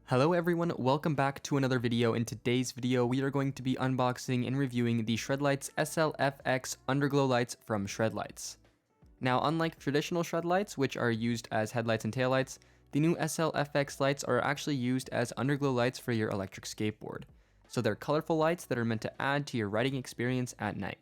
Hello everyone, welcome back to another video. In today's video, we are going to be unboxing and reviewing the ShredLights SLFX Underglow lights from ShredLights. Now, unlike traditional ShredLights, which are used as headlights and taillights, the new SLFX lights are actually used as underglow lights for your electric skateboard. So they're colorful lights that are meant to add to your riding experience at night.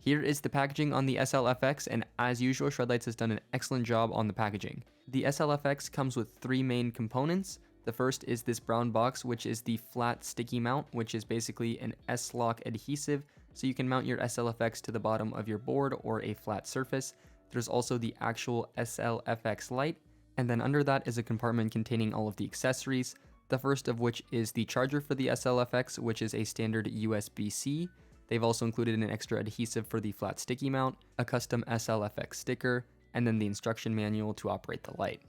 Here is the packaging on the SLFX, and as usual, ShredLights has done an excellent job on the packaging. The SLFX comes with three main components. The first is this brown box, which is the flat sticky mount, which is basically an S-lock adhesive, so you can mount your SLFX to the bottom of your board or a flat surface. There's also the actual SLFX light, and then under that is a compartment containing all of the accessories, the first of which is the charger for the SLFX, which is a standard USB-C. They've also included an extra adhesive for the flat sticky mount, a custom SLFX sticker, and then the instruction manual to operate the light.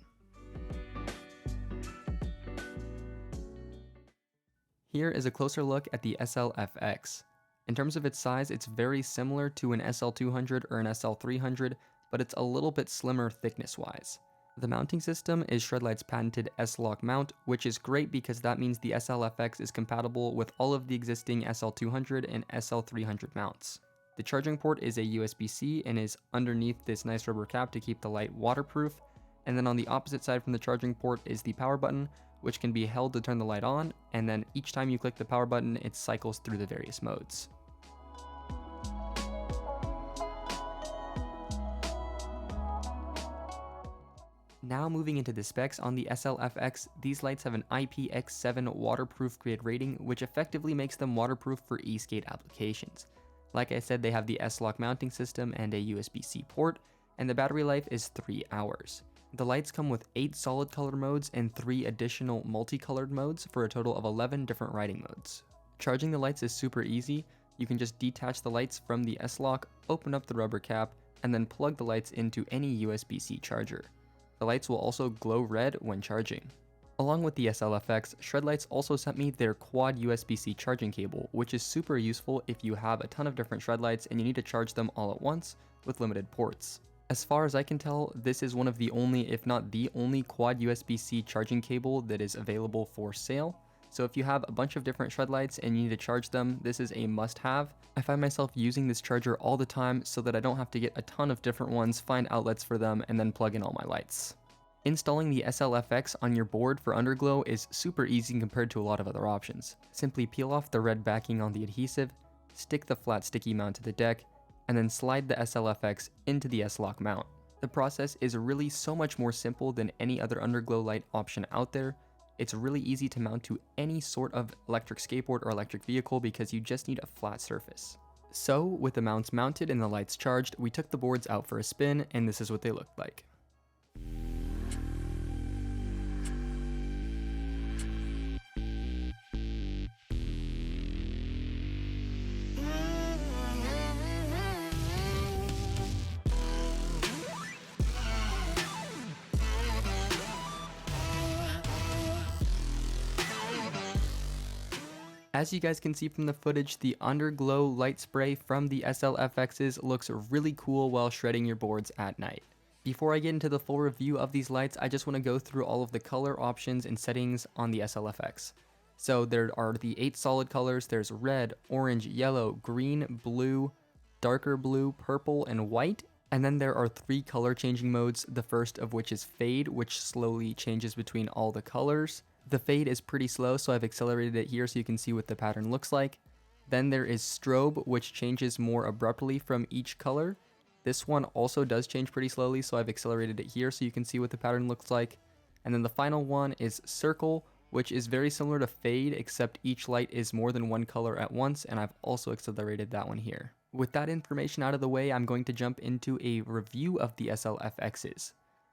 Here is a closer look at the SLFX. In terms of its size, it's very similar to an SL200 or an SL300, but it's a little bit slimmer thickness-wise. The mounting system is ShredLights' patented S-lock mount, which is great because that means the SLFX is compatible with all of the existing SL200 and SL300 mounts. The charging port is a USB-C and is underneath this nice rubber cap to keep the light waterproof. And then on the opposite side from the charging port is the power button, which can be held to turn the light on, and then each time you click the power button, it cycles through the various modes. Now moving into the specs on the SLFX, these lights have an IPX7 waterproof grade rating, which effectively makes them waterproof for e-skate applications. Like I said, they have the S-lock mounting system and a USB-C port, and the battery life is 3 hours. The lights come with 8 solid color modes and 3 additional multicolored modes for a total of 11 different riding modes. Charging the lights is super easy. You can just detach the lights from the S-lock, open up the rubber cap, and then plug the lights into any USB-C charger. The lights will also glow red when charging. Along with the SLFX, ShredLights also sent me their quad USB-C charging cable, which is super useful if you have a ton of different ShredLights and you need to charge them all at once with limited ports. As far as I can tell, this is one of the only, if not the only, quad USB-C charging cable that is available for sale. So if you have a bunch of different ShredLights and you need to charge them, this is a must-have. I find myself using this charger all the time so that I don't have to get a ton of different ones, find outlets for them, and then plug in all my lights. Installing the SLFX on your board for underglow is super easy compared to a lot of other options. Simply peel off the red backing on the adhesive, stick the flat sticky mount to the deck, and then slide the SLFX into the S-lock mount. The process is really so much more simple than any other underglow light option out there. It's really easy to mount to any sort of electric skateboard or electric vehicle because you just need a flat surface. So with the mounts mounted and the lights charged, we took the boards out for a spin, and this is what they looked like. As you guys can see from the footage, the underglow light spray from the SLFXs looks really cool while shredding your boards at night. Before I get into the full review of these lights, I just want to go through all of the color options and settings on the SLFX. So there are the 8 solid colors. There's red, orange, yellow, green, blue, darker blue, purple, and white. And then there are 3 color changing modes, the first of which is fade, which slowly changes between all the colors. The fade is pretty slow, so I've accelerated it here so you can see what the pattern looks like. Then there is strobe, which changes more abruptly from each color. This one also does change pretty slowly, so I've accelerated it here so you can see what the pattern looks like. And then the final one is circle, which is very similar to fade, except each light is more than one color at once, and I've also accelerated that one here. With that information out of the way, I'm going to jump into a review of the SLFXs.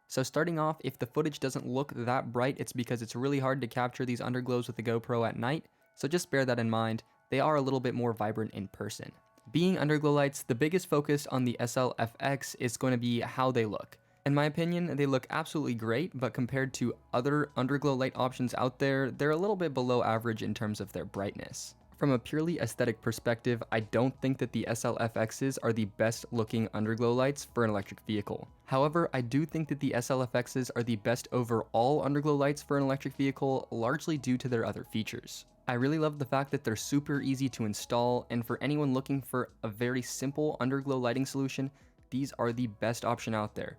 So starting off, if the footage doesn't look that bright, it's because it's really hard to capture these underglows with the GoPro at night, so just bear that in mind. They are a little bit more vibrant in person. Being underglow lights, the biggest focus on the SLFX is going to be how they look. In my opinion, they look absolutely great, but compared to other underglow light options out there, they're a little bit below average in terms of their brightness. From a purely aesthetic perspective, I don't think that the SLFXs are the best looking underglow lights for an electric vehicle. However, I do think that the SLFXs are the best overall underglow lights for an electric vehicle, largely due to their other features. I really love the fact that they're super easy to install, and for anyone looking for a very simple underglow lighting solution, these are the best option out there.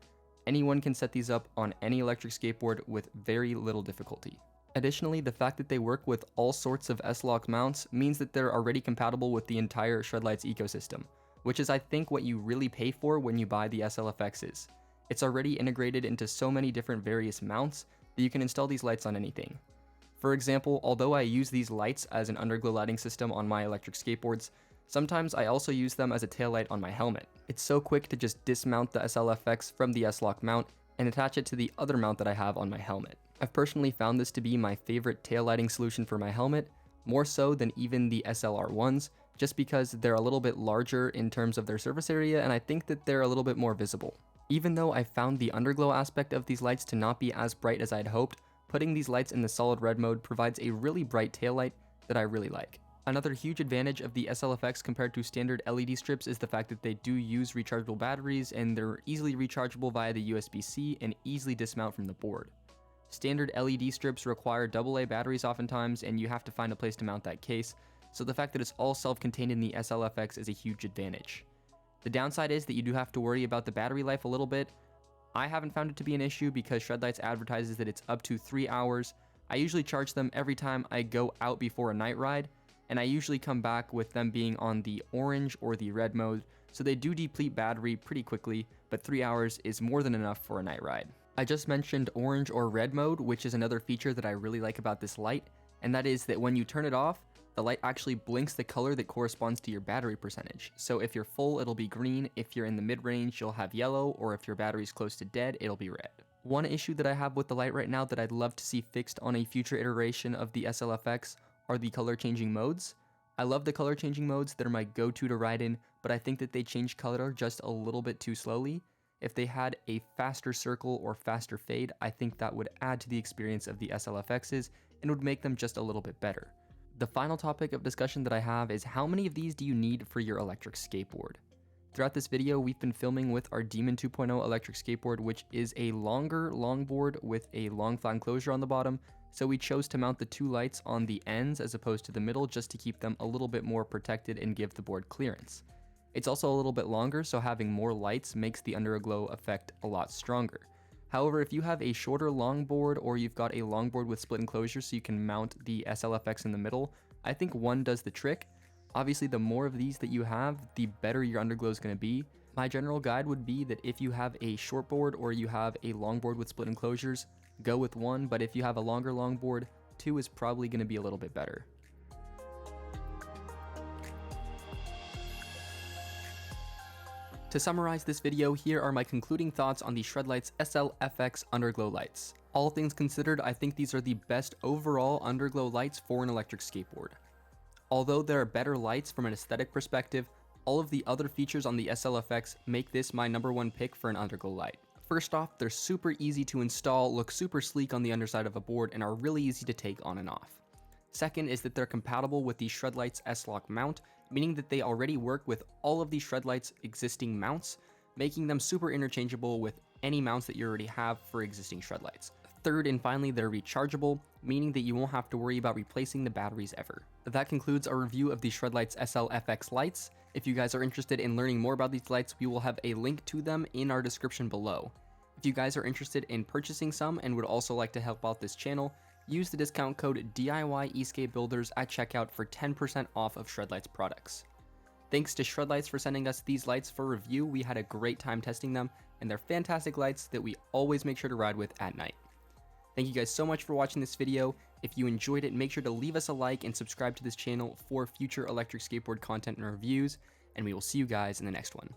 Anyone can set these up on any electric skateboard with very little difficulty. Additionally, the fact that they work with all sorts of S-Lock mounts means that they're already compatible with the entire ShredLights ecosystem, which is I think what you really pay for when you buy the SLFXs. It's already integrated into so many different various mounts that you can install these lights on anything. For example, although I use these lights as an underglow lighting system on my electric skateboards, sometimes I also use them as a taillight on my helmet. It's so quick to just dismount the SLFX from the S-Lock mount and attach it to the other mount that I have on my helmet. I've personally found this to be my favorite tail lighting solution for my helmet, more so than even the SLR ones, just because they're a little bit larger in terms of their surface area, and I think that they're a little bit more visible. Even though I found the underglow aspect of these lights to not be as bright as I'd hoped, putting these lights in the solid red mode provides a really bright tail light that I really like. Another huge advantage of the SLFX compared to standard LED strips is the fact that they do use rechargeable batteries, and they're easily rechargeable via the USB-C and easily dismount from the board. Standard LED strips require AA batteries oftentimes, and you have to find a place to mount that case, so the fact that it's all self-contained in the SLFX is a huge advantage. The downside is that you do have to worry about the battery life a little bit. I haven't found it to be an issue because ShredLights advertises that it's up to 3 hours. I usually charge them every time I go out before a night ride, and I usually come back with them being on the orange or the red mode, so they do deplete battery pretty quickly, but 3 hours is more than enough for a night ride. I just mentioned orange or red mode, which is another feature that I really like about this light, and that is that when you turn it off, the light actually blinks the color that corresponds to your battery percentage. So if you're full, it'll be green, if you're in the mid-range, you'll have yellow, or if your battery's close to dead, it'll be red. One issue that I have with the light right now that I'd love to see fixed on a future iteration of the SLFX are the color changing modes. I love the color changing modes, they're my go-to to ride in, but I think that they change color just a little bit too slowly. If they had a faster circle or faster fade, I think that would add to the experience of the SLFXs and would make them just a little bit better. The final topic of discussion that I have is how many of these do you need for your electric skateboard? Throughout this video, we've been filming with our Demon 2.0 electric skateboard, which is a longer longboard with a long flat enclosure on the bottom, so we chose to mount the 2 lights on the ends as opposed to the middle just to keep them a little bit more protected and give the board clearance. It's also a little bit longer, so having more lights makes the underglow effect a lot stronger. However, if you have a shorter longboard or you've got a longboard with split enclosure so you can mount the SLFX in the middle, I think one does the trick. Obviously, the more of these that you have, the better your underglow is going to be. My general guide would be that if you have a short board or you have a longboard with split enclosures, go with 1, but if you have a longer longboard, 2 is probably going to be a little bit better. To summarize this video, here are my concluding thoughts on the ShredLights SLFX underglow lights. All things considered, I think these are the best overall underglow lights for an electric skateboard. Although there are better lights from an aesthetic perspective, all of the other features on the SLFX make this my #1 pick for an underglow light. First off, they're super easy to install, look super sleek on the underside of a board, and are really easy to take on and off. Second is that they're compatible with the ShredLights S-Lock mount, meaning that they already work with all of the ShredLights existing mounts, making them super interchangeable with any mounts that you already have for existing ShredLights. Third and finally, they're rechargeable, meaning that you won't have to worry about replacing the batteries ever. That concludes our review of the ShredLights SLFX lights. If you guys are interested in learning more about these lights, we will have a link to them in our description below. If you guys are interested in purchasing some and would also like to help out this channel, use the discount code DIYESkateBuilders at checkout for 10% off of ShredLights products. Thanks to ShredLights for sending us these lights for review. We had a great time testing them, and they're fantastic lights that we always make sure to ride with at night. Thank you guys so much for watching this video. If you enjoyed it, make sure to leave us a like and subscribe to this channel for future electric skateboard content and reviews, and we will see you guys in the next one.